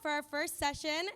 for our first session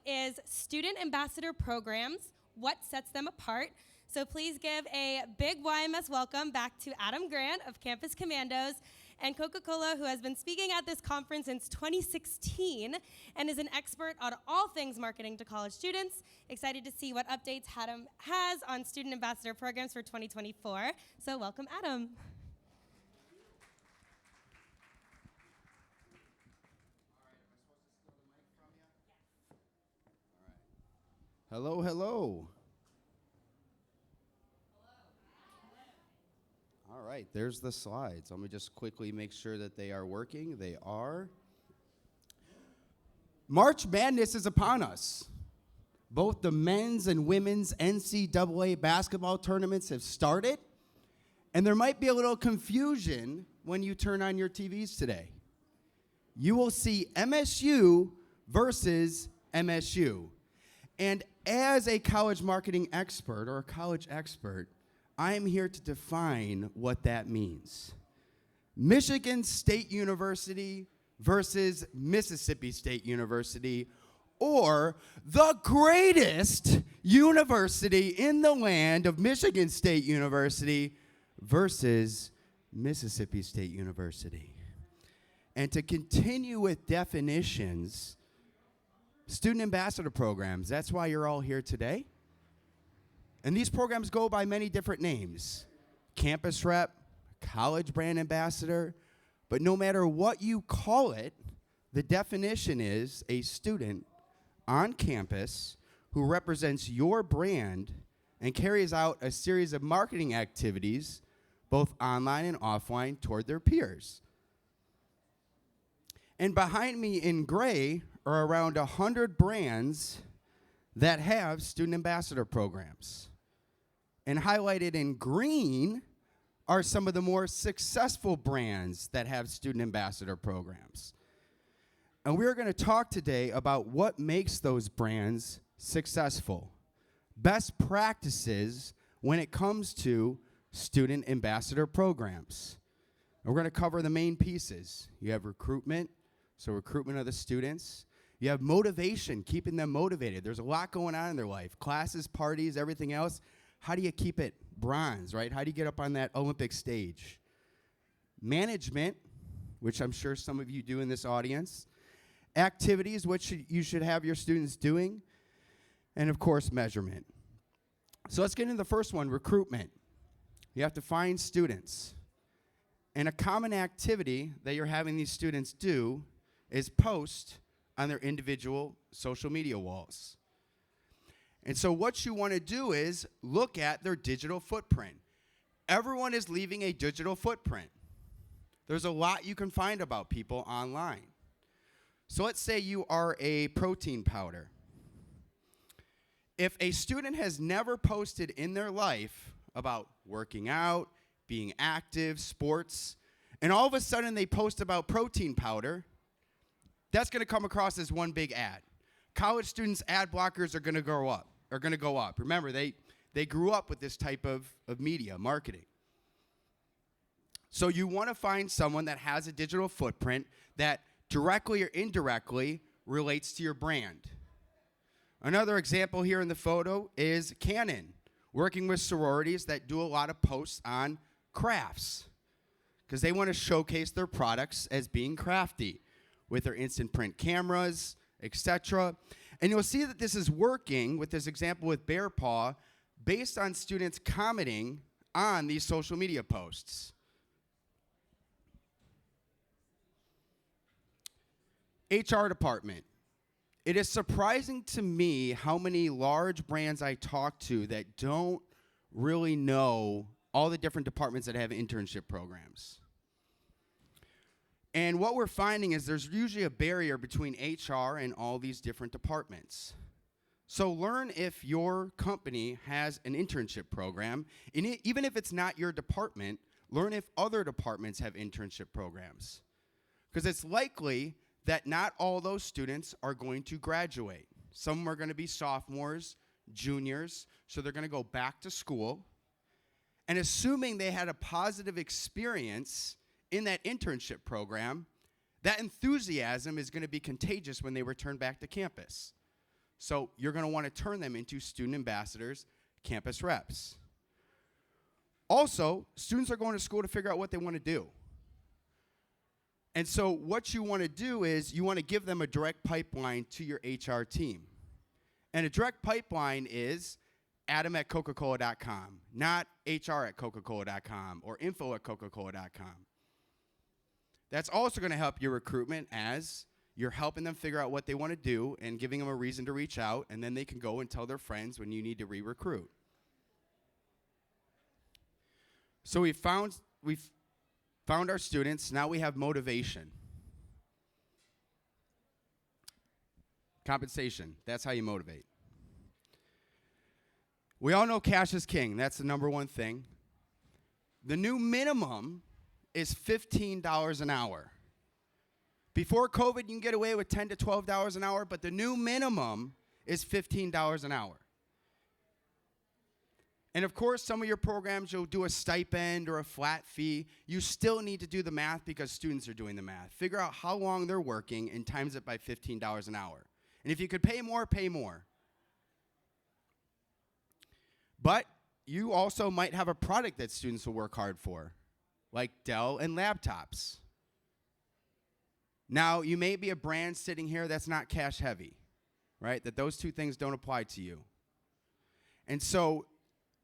is Student Ambassador Programs, what sets them apart. So please give a big YMS welcome back to Adam Grant of Campus Commandos and Coca-Cola, who has been speaking at this conference since 2016 and is an expert on all things marketing to college students. Excited to see what updates Adam has on Student Ambassador Programs for 2024. So welcome, Adam. Hello, hello. All right, there's the slides. Let me just quickly make sure that they are working. They are. March Madness is upon us. Both the men's and women's NCAA basketball tournaments have started, and there might be a little confusion when you turn on your TVs today. You will see MSU versus MSU. And as a college marketing expert or a college expert, I am here to define what that means. Michigan State University versus Mississippi State University, or the greatest university in the land of Michigan State University versus Mississippi State University. And to continue with definitions, student ambassador programs, that's why you're all here today. And these programs go by many different names. Campus rep, college brand ambassador, but no matter what you call it, the definition is a student on campus who represents your brand and carries out a series of marketing activities, both online and offline, toward their peers. And behind me in gray are around 100 brands that have student ambassador programs. And highlighted in green are some of the more successful brands that have student ambassador programs. And we're going to talk today about what makes those brands successful. Best practices when it comes to student ambassador programs. And we're going to cover the main pieces. You have recruitment, so recruitment of the students. You have motivation, keeping them motivated. There's a lot going on in their life. Classes, parties, everything else. How do you keep it bronze, right? How do you get up on that Olympic stage? Management, which I'm sure some of you do in this audience. Activities, which you should have your students doing. And, of course, measurement. So let's get into the first one, recruitment. You have to find students. And a common activity that you're having these students do is post on their individual social media walls. And so what you want to do is look at their digital footprint. Everyone is leaving a digital footprint. There's a lot you can find about people online. So let's say you are a protein powder. If a student has never posted in their life about working out, being active, sports, and all of a sudden they post about protein powder, that's going to come across as one big ad. College students' ad blockers are going to go up. Remember, they grew up with this type of media, marketing. So you want to find someone that has a digital footprint that directly or indirectly relates to your brand. Another example here in the photo is Canon, working with sororities that do a lot of posts on crafts because they want to showcase their products as being crafty with their instant print cameras, etc. And you'll see that this is working with this example with Bear Paw based on students commenting on these social media posts. HR department. It is surprising to me how many large brands I talk to that don't really know all the different departments that have internship programs. And what we're finding is there's usually a barrier between HR and all these different departments. So learn if your company has an internship program. And even if it's not your department, learn if other departments have internship programs. Because it's likely that not all those students are going to graduate. Some are going to be sophomores, juniors, so they're going to go back to school. And assuming they had a positive experience in that internship program, That enthusiasm is going to be contagious when they return back to campus. So you're going to want to turn them into student ambassadors, campus reps. Also, students are going to school to figure out what they want to do. And so what you want to do is you want to give them a direct pipeline to your HR team. And a direct pipeline is adam@coca-cola.com, not HR@coca-cola.com or info@coca-cola.com. That's also going to help your recruitment as you're helping them figure out what they want to do and giving them a reason to reach out, and then they can go and tell their friends when you need to re-recruit. So we've found our students. Now we have motivation. Compensation. That's how you motivate. We all know cash is king. That's the number one thing. The new minimum is $15 an hour. Before COVID, you can get away with $10 to $12 an hour, but the new minimum is $15 an hour. And of course, some of your programs, you'll do a stipend or a flat fee. You still need to do the math because students are doing the math. Figure out how long they're working and times it by $15 an hour. And if you could pay more, pay more. But you also might have a product that students will work hard for, like Dell and laptops. Now, you may be a brand sitting here that's not cash heavy, right? That those two things don't apply to you. And so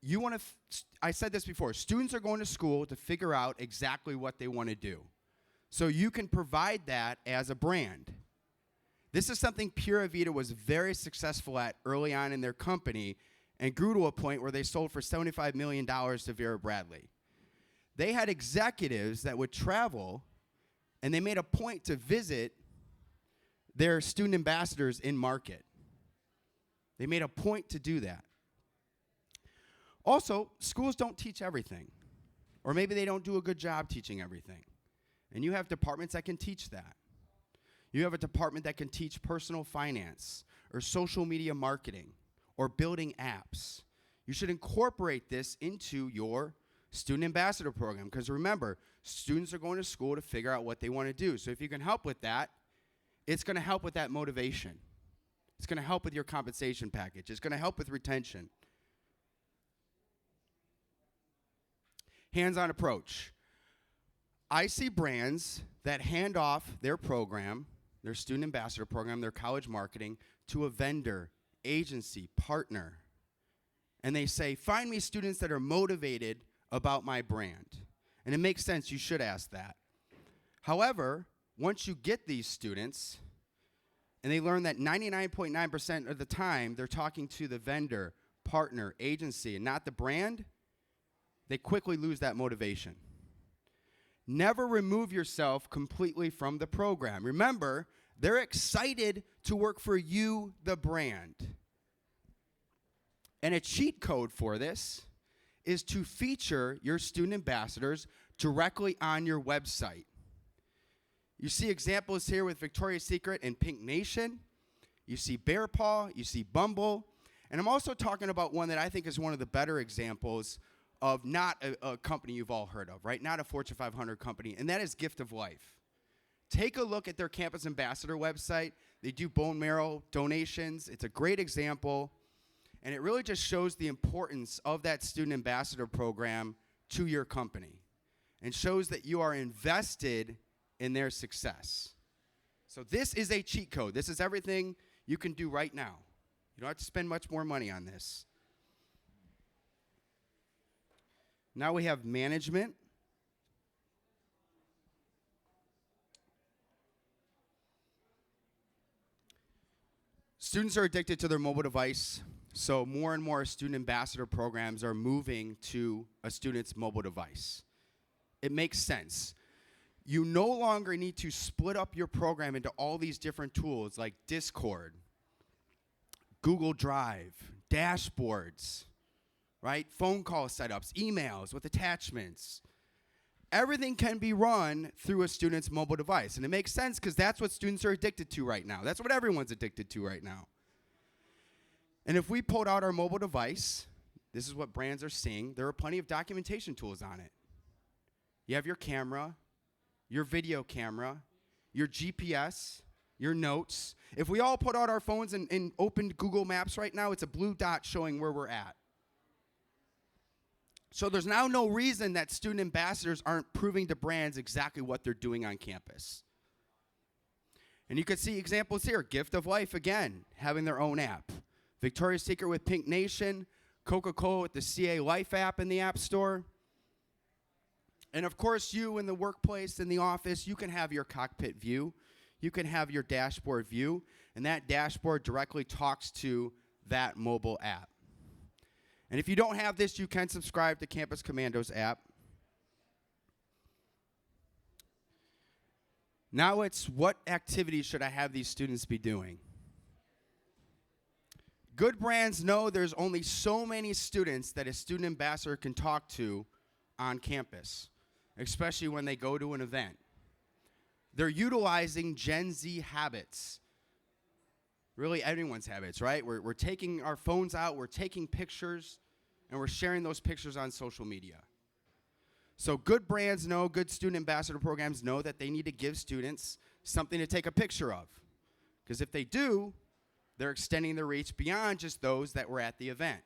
you want to, I said this before, students are going to school to figure out exactly what they want to do. So you can provide that as a brand. This is something Pura Vida was very successful at early on in their company and grew to a point where they sold for $75 million to Vera Bradley. They had executives that would travel, and they made a point to visit their student ambassadors in market. They made a point to do that. Also, schools don't teach everything, or maybe they don't do a good job teaching everything. And you have departments that can teach that. You have a department that can teach personal finance or social media marketing or building apps. You should incorporate this into your student ambassador program, because remember, students are going to school to figure out what they want to do. So if you can help with that, it's going to help with that motivation. It's going to help with your compensation package. It's going to help with retention. Hands-on approach. I see brands that hand off their program, their student ambassador program, their college marketing, to a vendor, agency, partner. And they say, find me students that are motivated about my brand. And it makes sense, you should ask that. However, once you get these students, and they learn that 99.9% of the time they're talking to the vendor, partner, agency, and not the brand, they quickly lose that motivation. Never remove yourself completely from the program. Remember, they're excited to work for you, the brand. And a cheat code for this is to feature your student ambassadors directly on your website. You see examples here with Victoria's Secret and Pink Nation. You see Bear Paw, you see Bumble. And I'm also talking about one that I think is one of the better examples of not a company you've all heard of, right? Not a Fortune 500 company, and that is Gift of Life. Take a look at their campus ambassador website. They do bone marrow donations. It's a great example, and it really just shows the importance of that student ambassador program to your company and shows that you are invested in their success. So this is a cheat code. This is everything you can do right now. You don't have to spend much more money on this. Now we have management. Students are addicted to their mobile device, so more and more student ambassador programs are moving to a student's mobile device. It makes sense. You no longer need to split up your program into all these different tools like Discord, Google Drive, dashboards, right? Phone call setups, emails with attachments. Everything can be run through a student's mobile device. And it makes sense because that's what students are addicted to right now. That's what everyone's addicted to right now. And if we pulled out our mobile device, this is what brands are seeing. There are plenty of documentation tools on it. You have your camera, your video camera, your GPS, your notes. If we all put out our phones and opened Google Maps right now, it's a blue dot showing where we're at. So there's now no reason that student ambassadors aren't proving to brands exactly what they're doing on campus. And you can see examples here. Gift of Life, again, having their own app. Victoria's Secret with Pink Nation. Coca-Cola with the CA Life app in the App Store. And of course, you in the workplace, in the office, you can have your cockpit view. You can have your dashboard view. And that dashboard directly talks to that mobile app. And if you don't have this, you can subscribe to Campus Commandos app. Now it's, what activities should I have these students be doing? Good brands know there's only so many students that a student ambassador can talk to on campus, especially when they go to an event. They're utilizing Gen Z habits. Really everyone's habits, right? We're taking our phones out, we're taking pictures, and we're sharing those pictures on social media. So good brands know, good student ambassador programs know that they need to give students something to take a picture of. Because if they do, they're extending their reach beyond just those that were at the event.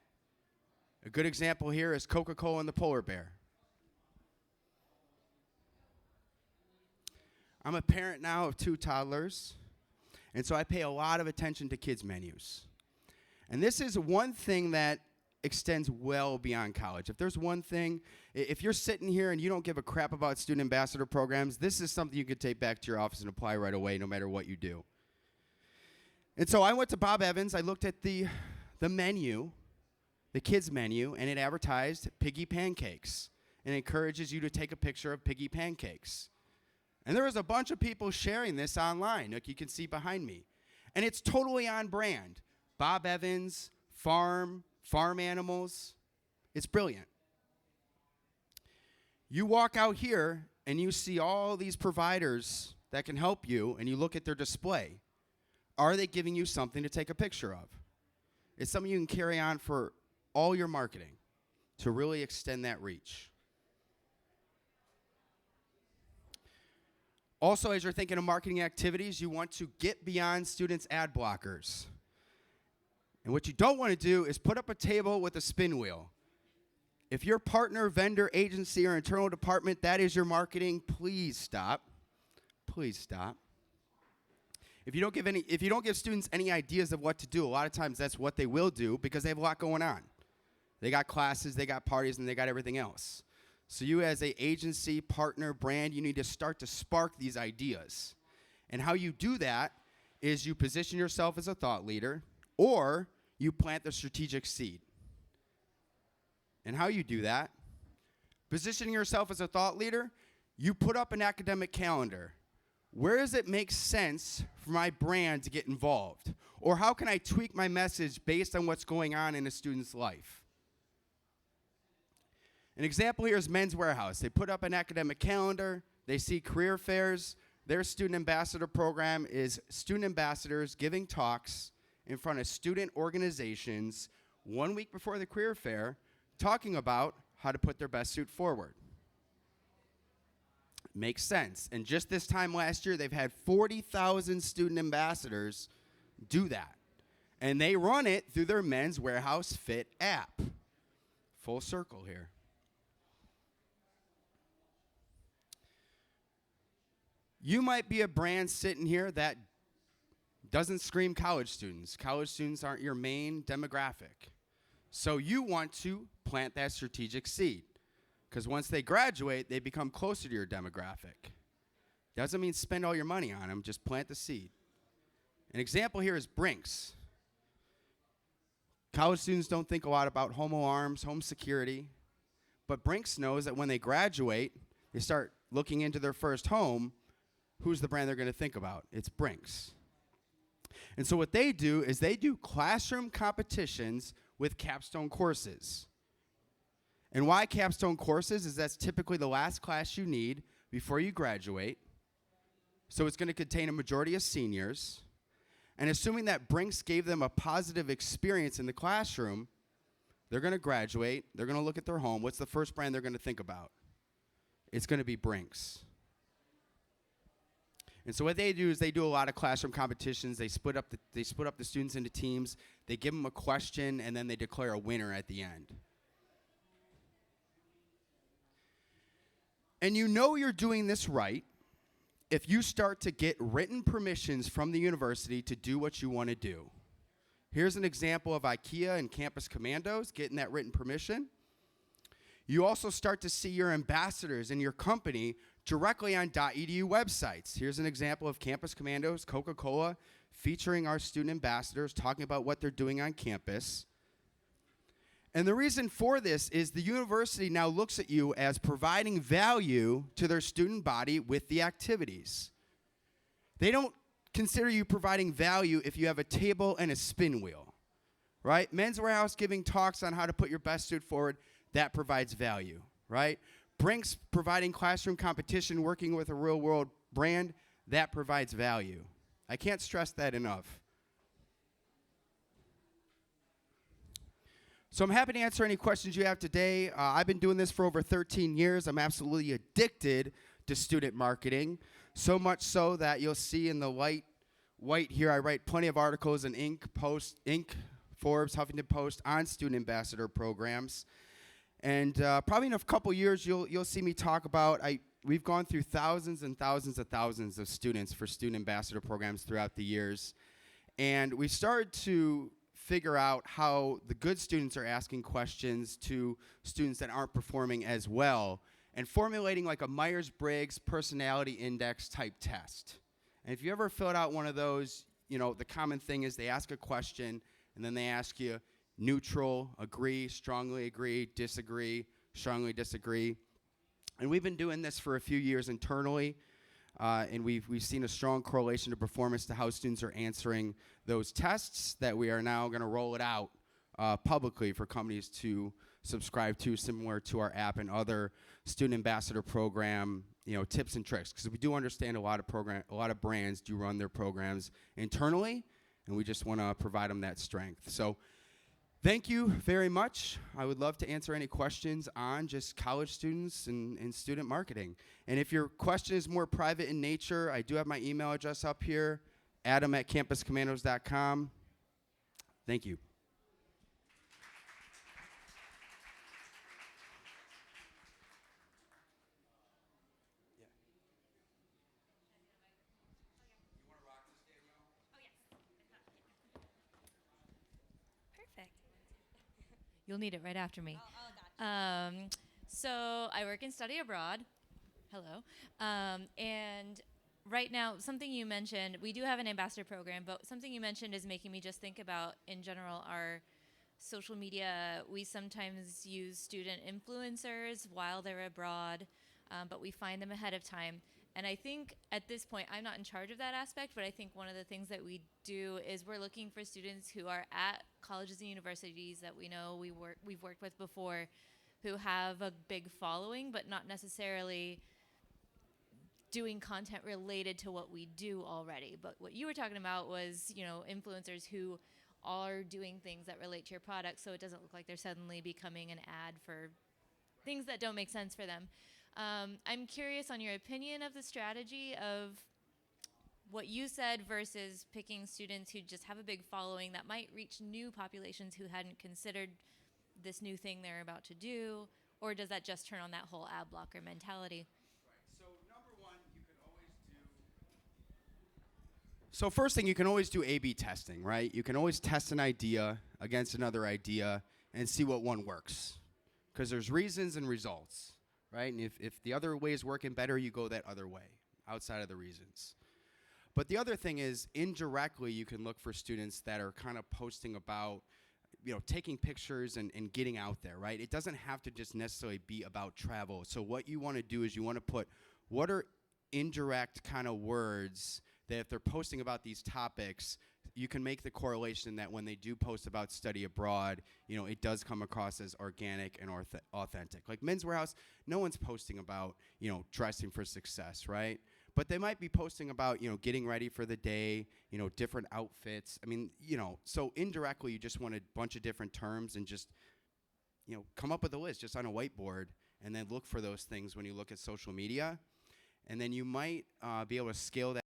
A good example here is Coca-Cola and the polar bear. I'm a parent now of 2 toddlers, and so I pay a lot of attention to kids' menus. And this is one thing that extends well beyond college. If there's one thing, if you're sitting here and you don't give a crap about student ambassador programs, this is something you could take back to your office and apply right away no matter what you do. And so I went to Bob Evans, I looked at the menu, the kids' menu, and it advertised piggy pancakes. And it encourages you to take a picture of piggy pancakes. And there was a bunch of people sharing this online, like you can see behind me. And it's totally on brand. Bob Evans, farm animals. It's brilliant. You walk out here and you see all these providers that can help you, and you look at their display. Are they giving you something to take a picture of? It's something you can carry on for all your marketing to really extend that reach. Also, as you're thinking of marketing activities, you want to get beyond students' ad blockers. And what you don't want to do is put up a table with a spin wheel. If your partner, vendor, agency, or internal department, that is your marketing, please stop. Please stop. If you don't give students any ideas of what to do, a lot of times that's what they will do because they have a lot going on. They got classes, they got parties, and they got everything else. So you as an agency, partner, brand, you need to start to spark these ideas. And how you do that is you position yourself as a thought leader, or you plant the strategic seed. And how you do that, positioning yourself as a thought leader, you put up an academic calendar. Where does it make sense for my brand to get involved? Or how can I tweak my message based on what's going on in a student's life? An example here is Men's Warehouse. They put up an academic calendar. They see career fairs. Their student ambassador program is student ambassadors giving talks in front of student organizations 1 week before the career fair, talking about how to put their best suit forward. Makes sense. And just this time last year, they've had 40,000 student ambassadors do that. And they run it through their Men's Warehouse Fit app. Full circle here. You might be a brand sitting here that doesn't scream college students. College students aren't your main demographic. So you want to plant that strategic seed. Because once they graduate, they become closer to your demographic. Doesn't mean spend all your money on them, just plant the seed. An example here is Brinks. College students don't think a lot about home alarms, home security, but Brinks knows that when they graduate, they start looking into their first home, who's the brand they're going to think about? It's Brinks. And so what they do is they do classroom competitions with capstone courses. And why capstone courses is that's typically the last class you need before you graduate. So it's going to contain a majority of seniors. And assuming that Brinks gave them a positive experience in the classroom, they're going to graduate. They're going to look at their home. What's the first brand they're going to think about? It's going to be Brinks. And so what they do is they do a lot of classroom competitions. They split up the students into teams. They give them a question, and then they declare a winner at the end. And you know you're doing this right if you start to get written permissions from the university to do what you want to do. Here's an example of IKEA and Campus Commandos getting that written permission. You also start to see your ambassadors in your company directly on .edu websites. Here's an example of Campus Commandos, Coca-Cola, featuring our student ambassadors, talking about what they're doing on campus. And the reason for this is the university now looks at you as providing value to their student body with the activities. They don't consider you providing value if you have a table and a spin wheel, right? Men's Warehouse giving talks on how to put your best foot forward, that provides value, right? Brinks providing classroom competition, working with a real-world brand, that provides value. I can't stress that enough. So I'm happy to answer any questions you have today. I've been doing this for over 13 years. I'm absolutely addicted to student marketing, so much so that you'll see in the white here, I write plenty of articles in Inc., Forbes, Huffington Post on student ambassador programs. And probably in a couple years, you'll see me talk about, we've gone through thousands and thousands of students for student ambassador programs throughout the years. And we started to figure out how the good students are asking questions to students that aren't performing as well, and formulating like a Myers-Briggs personality index type test. And if you ever filled out one of those, the common thing is they ask a question, and then they ask you neutral, agree, strongly agree, disagree, strongly disagree. And we've been doing this for a few years internally, and we've seen a strong correlation to performance to how students are answering those tests that we are now going to roll it out publicly for companies to subscribe to, similar to our app and other student ambassador program tips and tricks. Because we do understand a lot of brands do run their programs internally, and we just want to provide them that strength. So thank you very much. I would love to answer any questions on just college students and student marketing. And if your question is more private in nature, I do have my email address up here, adam@campuscommandos.com. Thank you. Perfect. You'll need it right after me. Gotcha. So I work in study abroad. Hello. And right now, something you mentioned, we do have an ambassador program, but something you mentioned is making me just think about, in general, our social media. We sometimes use student influencers while they're abroad, but we find them ahead of time. And I think at this point, I'm not in charge of that aspect, but I think one of the things that we do is we're looking for students who are at colleges and universities that we know we've worked with before, who have a big following, but not necessarily doing content related to what we do already. But what you were talking about was, influencers who are doing things that relate to your product, so it doesn't look like they're suddenly becoming an ad for things that don't make sense for them. I'm curious on your opinion of the strategy of what you said versus picking students who just have a big following that might reach new populations who hadn't considered this new thing they're about to do, or does that just turn on that whole ad blocker mentality? So number one, you can always do. So first thing, you can always do A/B testing, right? You can always test an idea against another idea and see what one works, because there's reasons and results, right? And if the other way is working better, you go that other way outside of the reasons. But the other thing is, indirectly, you can look for students that are kind of posting about, taking pictures and getting out there, right? It doesn't have to just necessarily be about travel. So what you want to do is you want to put what are indirect kind of words that if they're posting about these topics, you can make the correlation that when they do post about study abroad, it does come across as organic and authentic. Like Men's Warehouse, no one's posting about, dressing for success, right? But they might be posting about, getting ready for the day, different outfits. I mean, so indirectly, you just want a bunch of different terms and just, come up with a list just on a whiteboard and then look for those things when you look at social media. And then you might be able to scale that